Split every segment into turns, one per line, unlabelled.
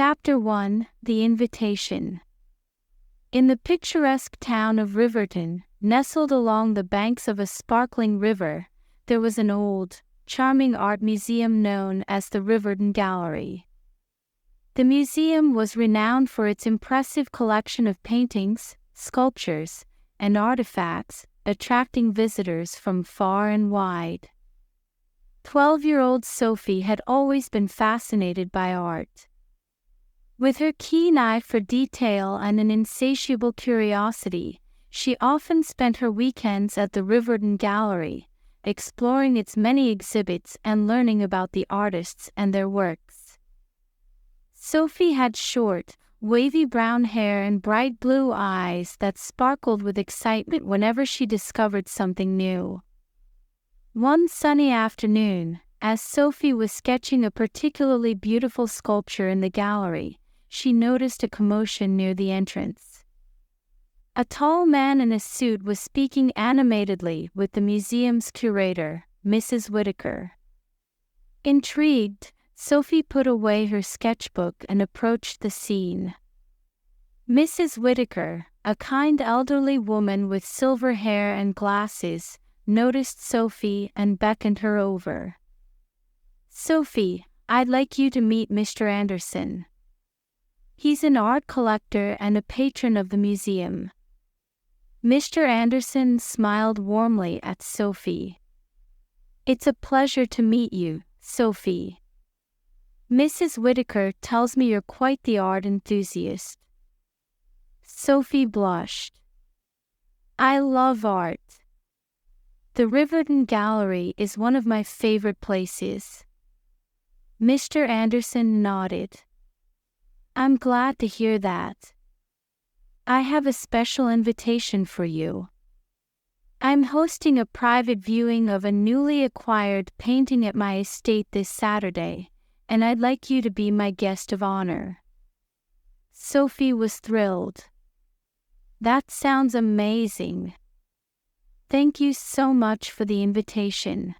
Chapter 1: The Invitation. In the picturesque town of Riverton, nestled along the banks of a sparkling river, there was an old, charming art museum known as the Riverton Gallery. The museum was renowned for its impressive collection of paintings, sculptures, and artifacts, attracting visitors from far and wide. 12-year-old Sophie had always been fascinated by art. With her keen eye for detail and an insatiable curiosity, she often spent her weekends at the Riverton Gallery, exploring its many exhibits and learning about the artists and their works. Sophie had short, wavy brown hair and bright blue eyes that sparkled with excitement whenever she discovered something new. One sunny afternoon, as Sophie was sketching a particularly beautiful sculpture in the gallery, she noticed a commotion near the entrance. A tall man in a suit was speaking animatedly with the museum's curator, Mrs. Whitaker. Intrigued, Sophie put away her sketchbook and approached the scene. Mrs. Whitaker, a kind elderly woman with silver hair and glasses, noticed Sophie and beckoned her over. "Sophie, I'd like you to meet Mr. Anderson. He's an art collector and a patron of the museum." Mr. Anderson smiled warmly at Sophie. "It's a pleasure to meet you, Sophie. Mrs. Whitaker tells me you're quite the art enthusiast." Sophie blushed. "I love art. The Riverton Gallery is one of my favorite places." Mr. Anderson nodded. "I'm glad to hear that. I have a special invitation for you. I'm hosting a private viewing of a newly acquired painting at my estate this Saturday, and I'd like you to be my guest of honor." Sophie was thrilled. "That sounds amazing. Thank you so much for the invitation."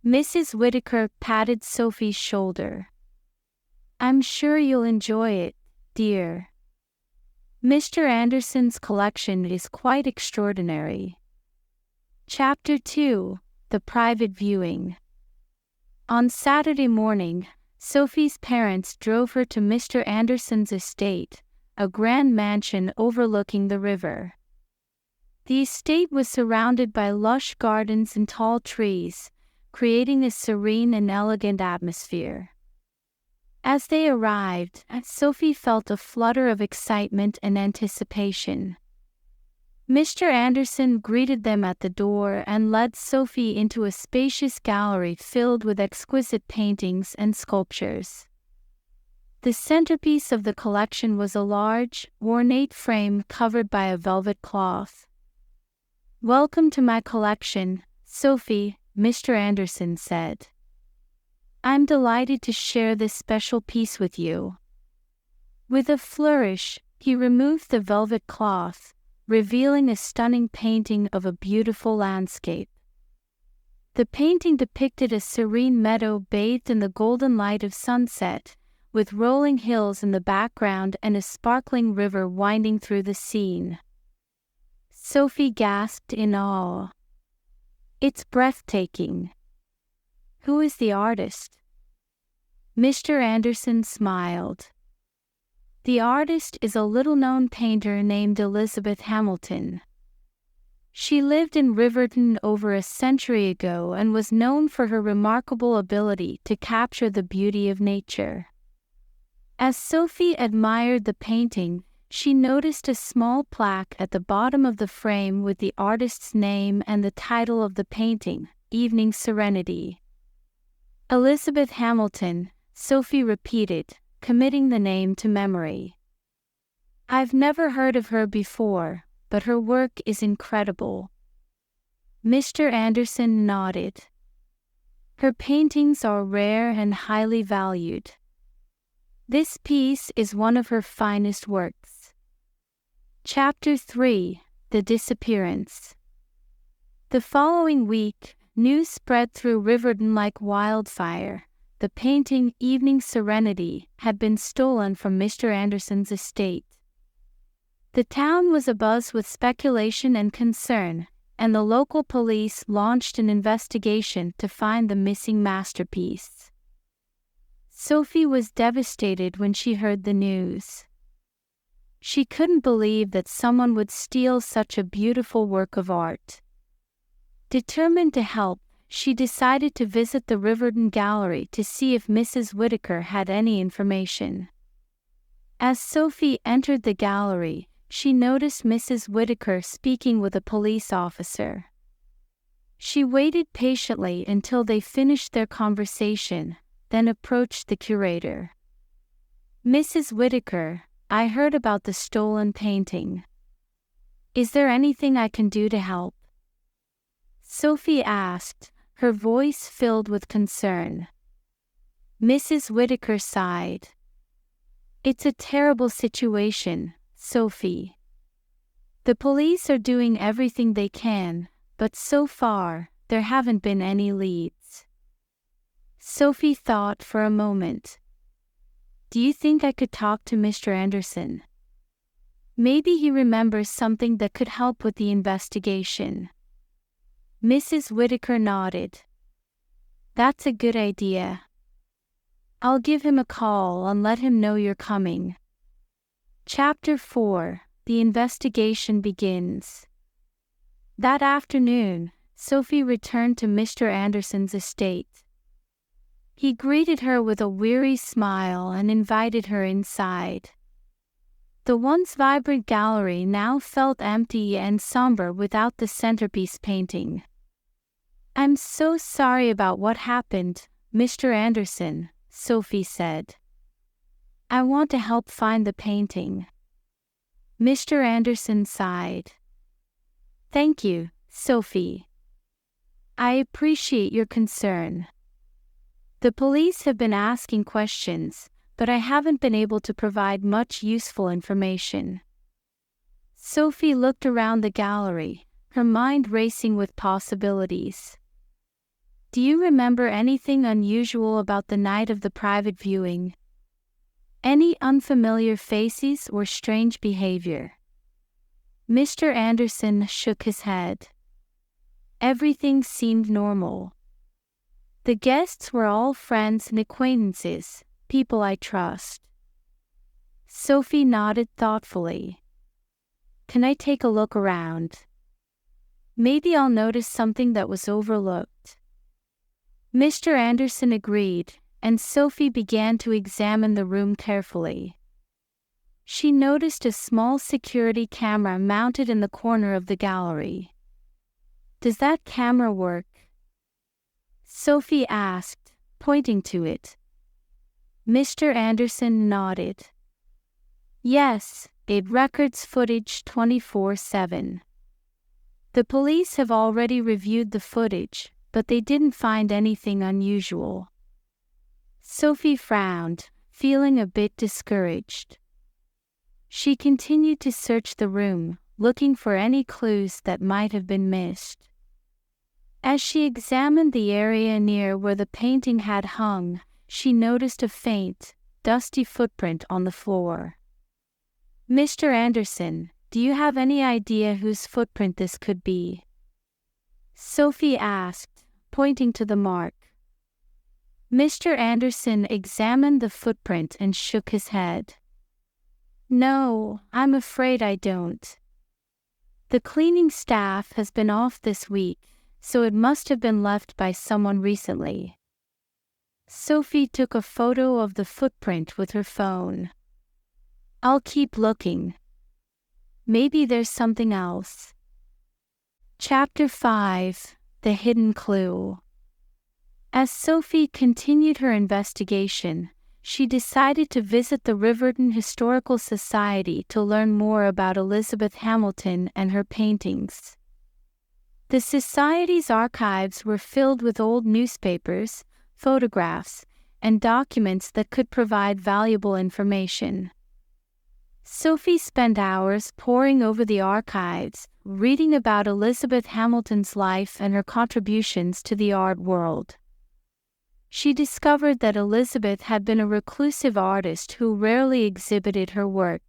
Mrs. Whitaker patted Sophie's shoulder. "I'm sure you'll enjoy it, dear. Mr. Anderson's collection is quite extraordinary." Chapter 2: The Private Viewing. On Saturday morning, Sophie's parents drove her to Mr. Anderson's estate, a grand mansion overlooking the river. The estate was surrounded by lush gardens and tall trees, creating a serene and elegant atmosphere. As they arrived, Sophie felt a flutter of excitement and anticipation. Mr. Anderson greeted them at the door and led Sophie into a spacious gallery filled with exquisite paintings and sculptures. The centerpiece of the collection was a large, ornate frame covered by a velvet cloth. "Welcome to my collection, Sophie," Mr. Anderson said. "I'm delighted to share this special piece with you." With a flourish, he removed the velvet cloth, revealing a stunning painting of a beautiful landscape. The painting depicted a serene meadow bathed in the golden light of sunset, with rolling hills in the background and a sparkling river winding through the scene. Sophie gasped in awe. "It's breathtaking. Who is the artist?" Mr. Anderson smiled. "The artist is a little-known painter named Elizabeth Hamilton. She lived in Riverton over a century ago and was known for her remarkable ability to capture the beauty of nature." As Sophie admired the painting, she noticed a small plaque at the bottom of the frame with the artist's name and the title of the painting, "Evening Serenity." "Elizabeth Hamilton," Sophie repeated, committing the name to memory. "I've never heard of her before, but her work is incredible." Mr. Anderson nodded. "Her paintings are rare and highly valued. This piece is one of her finest works." Chapter 3: The Disappearance. The following week, news spread through Riverton like wildfire. the painting Evening Serenity had been stolen from Mr. Anderson's estate. The town was abuzz with speculation and concern, and the local police launched an investigation to find the missing masterpiece. Sophie was devastated when she heard the news. She couldn't believe that someone would steal such a beautiful work of art. Determined to help, she decided to visit the Riverton Gallery to see if Mrs. Whitaker had any information. As Sophie entered the gallery, she noticed Mrs. Whitaker speaking with a police officer. She waited patiently until they finished their conversation, then approached the curator. "Mrs. Whitaker, I heard about the stolen painting. Is there anything I can do to help?" Sophie asked, her voice filled with concern. Mrs. Whitaker sighed. "It's a terrible situation, Sophie. The police are doing everything they can, but so far, there haven't been any leads." Sophie thought for a moment. "Do you think I could talk to Mr. Anderson? Maybe he remembers something that could help with the investigation." Mrs. Whitaker nodded. "That's a good idea. I'll give him a call and let him know you're coming." Chapter 4: The Investigation Begins. That afternoon, Sophie returned to Mr. Anderson's estate. He greeted her with a weary smile and invited her inside. The once vibrant gallery now felt empty and somber without the centerpiece painting. "I'm so sorry about what happened, Mr. Anderson," Sophie said. "I want to help find the painting." Mr. Anderson sighed. "Thank you, Sophie. I appreciate your concern. The police have been asking questions, but I haven't been able to provide much useful information." Sophie looked around the gallery, her mind racing with possibilities. "Do you remember anything unusual about the night of the private viewing? Any unfamiliar faces or strange behavior?" Mr. Anderson shook his head. Everything seemed normal. "The guests were all friends and acquaintances, people I trust." Sophie nodded thoughtfully. "Can I take a look around? Maybe I'll notice something that was overlooked." Mr. Anderson agreed, and Sophie began to examine the room carefully. She noticed a small security camera mounted in the corner of the gallery. "Does that camera work?" Sophie asked, pointing to it. Mr. Anderson nodded. "Yes, it records footage 24/7. The police have already reviewed the footage, but they didn't find anything unusual." Sophie frowned, feeling a bit discouraged. She continued to search the room, looking for any clues that might have been missed. As she examined the area near where the painting had hung, she noticed a faint, dusty footprint on the floor. "Mr. Anderson, do you have any idea whose footprint this could be?" Sophie asked, pointing to the mark. Mr. Anderson examined the footprint and shook his head. "No, I'm afraid I don't. The cleaning staff has been off this week, so it must have been left by someone recently." Sophie took a photo of the footprint with her phone. "I'll keep looking. Maybe there's something else." Chapter 5: The Hidden Clue. As Sophie continued her investigation, she decided to visit the Riverton Historical Society to learn more about Elizabeth Hamilton and her paintings. The Society's archives were filled with old newspapers, photographs, and documents that could provide valuable information. Sophie spent hours poring over the archives, reading about Elizabeth Hamilton's life and her contributions to the art world. she discovered that Elizabeth had been a reclusive artist who rarely exhibited her work.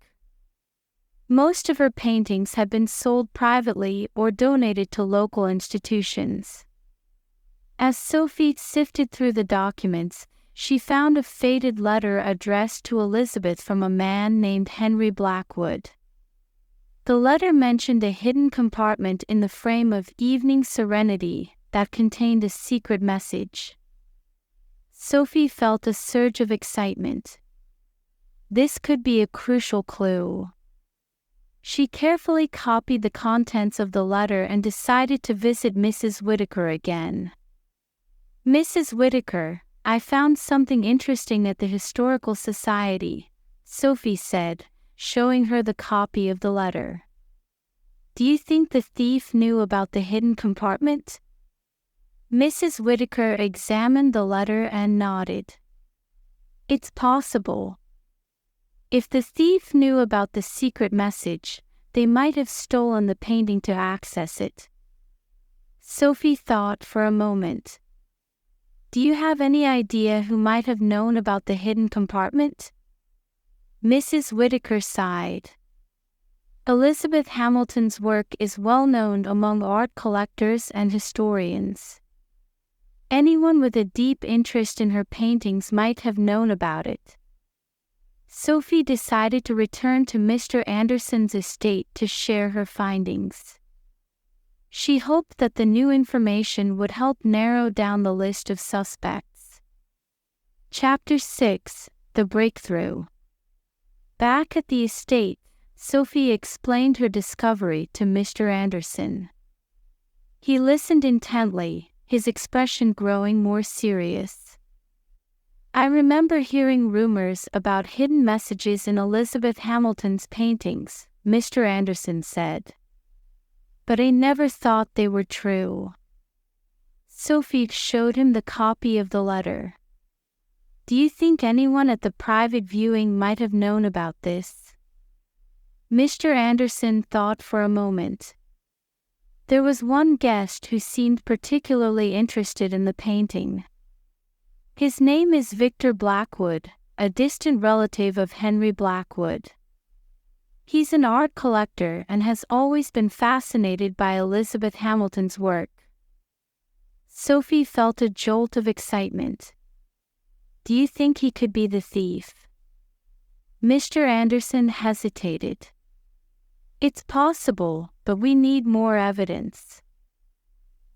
Most of her paintings had been sold privately or donated to local institutions. As Sophie sifted through the documents, she found a faded letter addressed to Elizabeth from a man named Henry Blackwood. The letter mentioned a hidden compartment in the frame of Evening Serenity that contained a secret message. Sophie felt a surge of excitement. This could be a crucial clue. She carefully copied the contents of the letter and decided to visit Mrs. Whittaker again. "Mrs. Whittaker, I found something interesting at the Historical Society," Sophie said, showing her the copy of the letter. "Do you think the thief knew about the hidden compartment?" Mrs. Whittaker examined the letter and nodded. "It's possible. If the thief knew about the secret message, they might have stolen the painting to access it." Sophie thought for a moment. "Do you have any idea who might have known about the hidden compartment?" Mrs. Whittaker sighed. "Elizabeth Hamilton's work is well known among art collectors and historians. Anyone with a deep interest in her paintings might have known about it." Sophie decided to return to Mr. Anderson's estate to share her findings. She hoped that the new information would help narrow down the list of suspects. Chapter 6: The Breakthrough. Back at the estate, Sophie explained her discovery to Mr. Anderson. He listened intently, his expression growing more serious. "I remember hearing rumors about hidden messages in Elizabeth Hamilton's paintings," Mr. Anderson said. "But I never thought they were true." Sophie showed him the copy of the letter. "Do you think anyone at the private viewing might have known about this?" Mr. Anderson thought for a moment. There was one guest who seemed particularly interested in the painting. "His name is Victor Blackwood, a distant relative of Henry Blackwood. He's an art collector and has always been fascinated by Elizabeth Hamilton's work." Sophie felt a jolt of excitement. "Do you think he could be the thief?" Mr. Anderson hesitated. "It's possible, but we need more evidence.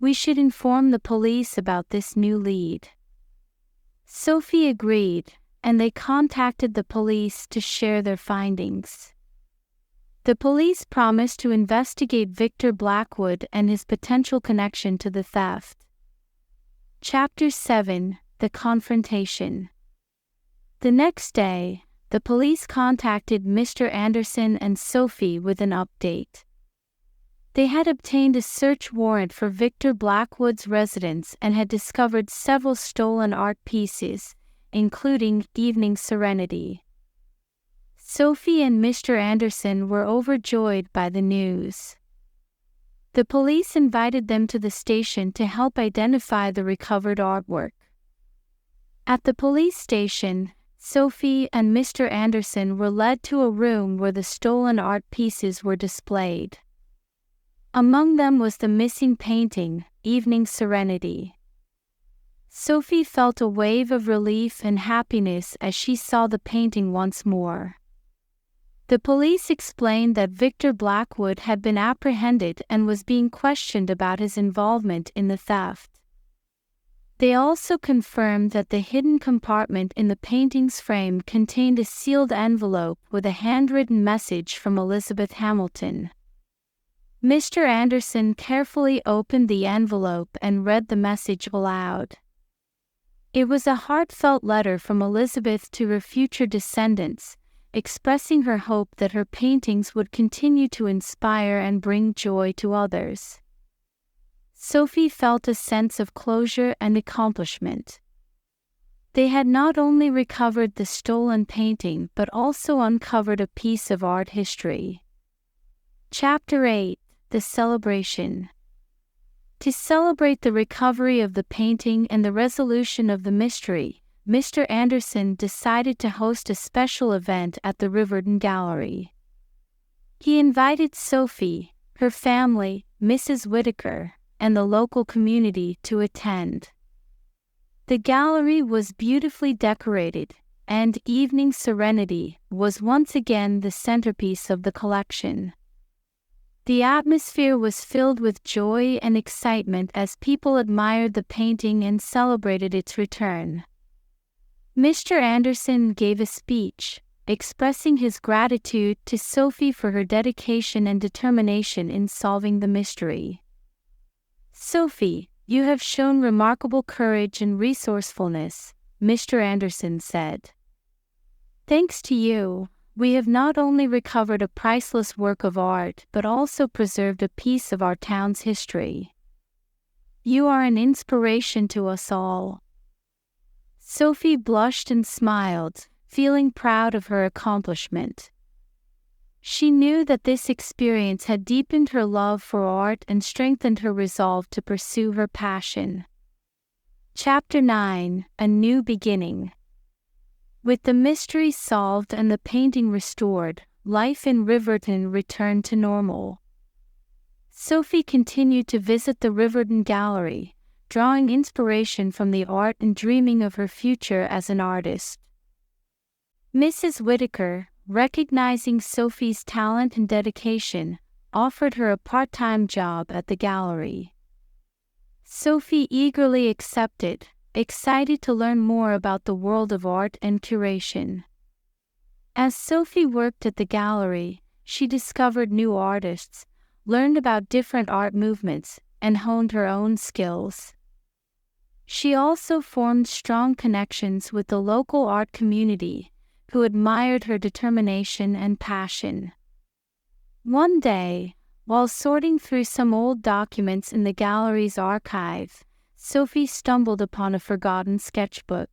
We should inform the police about this new lead." Sophie agreed, and they contacted the police to share their findings. The police promised to investigate Victor Blackwood and his potential connection to the theft. Chapter 7: The Confrontation. The next day, the police contacted Mr. Anderson and Sophie with an update. They had obtained a search warrant for Victor Blackwood's residence and had discovered several stolen art pieces, including Evening Serenity. Sophie and Mr. Anderson were overjoyed by the news. The police invited them to the station to help identify the recovered artwork. At the police station, Sophie and Mr. Anderson were led to a room where the stolen art pieces were displayed. Among them was the missing painting, Evening Serenity. Sophie felt a wave of relief and happiness as she saw the painting once more. The police explained that Victor Blackwood had been apprehended and was being questioned about his involvement in the theft. They also confirmed that the hidden compartment in the painting's frame contained a sealed envelope with a handwritten message from Elizabeth Hamilton. Mr. Anderson carefully opened the envelope and read the message aloud. It was a heartfelt letter from Elizabeth to her future descendants, expressing her hope that her paintings would continue to inspire and bring joy to others. Sophie felt a sense of closure and accomplishment. They had not only recovered the stolen painting but also uncovered a piece of art history. Chapter 8: The Celebration. To celebrate the recovery of the painting and the resolution of the mystery, Mr. Anderson decided to host a special event at the Riverton Gallery. He invited Sophie, her family, Mrs. Whitaker, and the local community to attend. The gallery was beautifully decorated, and Evening Serenity was once again the centerpiece of the collection. The atmosphere was filled with joy and excitement as people admired the painting and celebrated its return. Mr. Anderson gave a speech, expressing his gratitude to Sophie for her dedication and determination in solving the mystery. "Sophie, you have shown remarkable courage and resourcefulness," Mr. Anderson said. "Thanks to you, we have not only recovered a priceless work of art but also preserved a piece of our town's history. You are an inspiration to us all." Sophie blushed and smiled, feeling proud of her accomplishment. She knew that this experience had deepened her love for art and strengthened her resolve to pursue her passion. Chapter 9: A New Beginning. With the mystery solved and the painting restored, life in Riverton returned to normal. Sophie continued to visit the Riverton Gallery, drawing inspiration from the art and dreaming of her future as an artist. Mrs. Whitaker, recognizing Sophie's talent and dedication, offered her a part-time job at the gallery. Sophie eagerly accepted, excited to learn more about the world of art and curation. As Sophie worked at the gallery, she discovered new artists, learned about different art movements, and honed her own skills. She also formed strong connections with the local art community, who admired her determination and passion. One day, while sorting through some old documents in the gallery's archive, Sophie stumbled upon a forgotten sketchbook.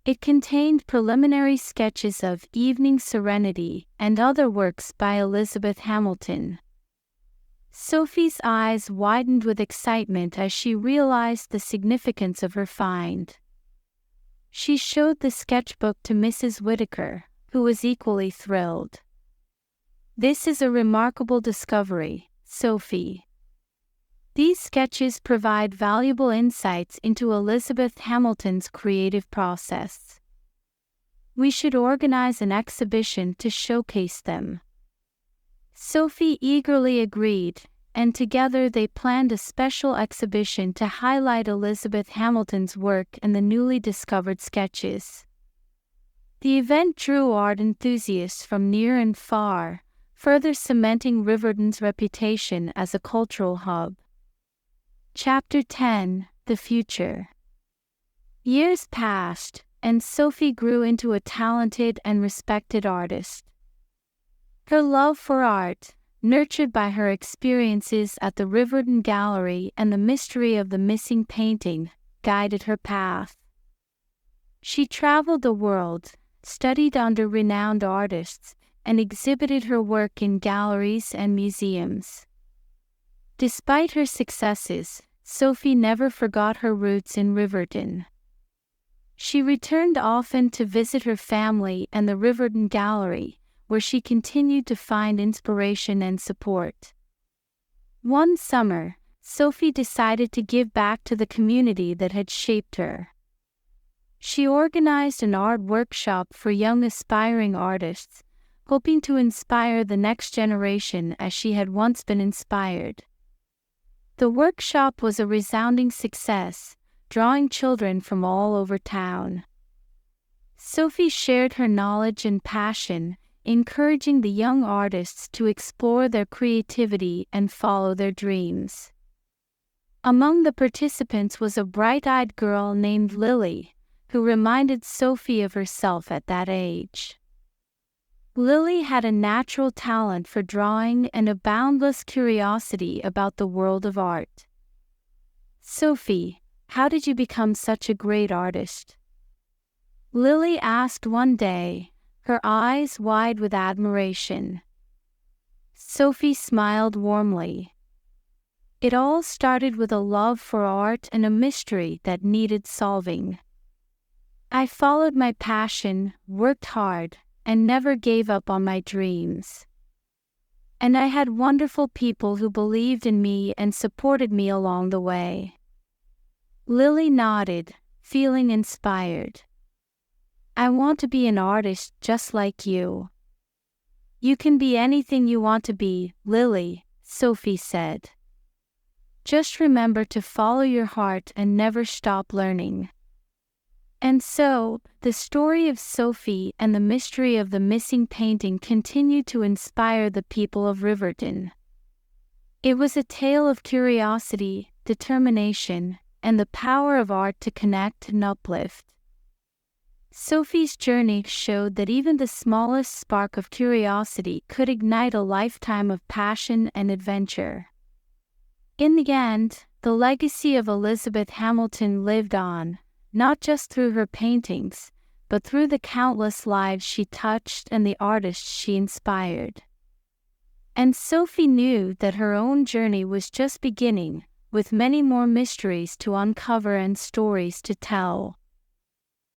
It contained preliminary sketches of Evening Serenity and other works by Elizabeth Hamilton. Sophie's eyes widened with excitement as she realized the significance of her find. She showed the sketchbook to Mrs. Whitaker, who was equally thrilled. "This is a remarkable discovery, Sophie. These sketches provide valuable insights into Elizabeth Hamilton's creative process. We should organize an exhibition to showcase them." Sophie eagerly agreed, and together they planned a special exhibition to highlight Elizabeth Hamilton's work and the newly discovered sketches. The event drew art enthusiasts from near and far, further cementing Riverton's reputation as a cultural hub. Chapter 10: The Future. Years passed, and Sophie grew into a talented and respected artist. Her love for art, nurtured by her experiences at the Riverton Gallery and the mystery of the missing painting, guided her path. She traveled the world, studied under renowned artists, and exhibited her work in galleries and museums. Despite her successes, Sophie never forgot her roots in Riverton. She returned often to visit her family and the Riverton Gallery, where she continued to find inspiration and support. One summer, Sophie decided to give back to the community that had shaped her. She organized an art workshop for young aspiring artists, hoping to inspire the next generation as she had once been inspired. The workshop was a resounding success, drawing children from all over town. Sophie shared her knowledge and passion, encouraging the young artists to explore their creativity and follow their dreams. Among the participants was a bright-eyed girl named Lily, who reminded Sophie of herself at that age. Lily had a natural talent for drawing and a boundless curiosity about the world of art. "Sophie, how did you become such a great artist?" Lily asked one day, her eyes wide with admiration. Sophie smiled warmly. It all started with a love for art and a mystery that needed solving. I followed my passion, worked hard, and never gave up on my dreams. And I had wonderful people who believed in me and supported me along the way. Lily nodded, feeling inspired. I want to be an artist just like you. You can be anything you want to be, Lily, Sophie said. Just remember to follow your heart and never stop learning. And so, the story of Sophie and the mystery of the missing painting continued to inspire the people of Riverton. It was a tale of curiosity, determination, and the power of art to connect and uplift. Sophie's journey showed that even the smallest spark of curiosity could ignite a lifetime of passion and adventure. In the end, the legacy of Elizabeth Hamilton lived on, not just through her paintings, but through the countless lives she touched and the artists she inspired. And Sophie knew that her own journey was just beginning, with many more mysteries to uncover and stories to tell.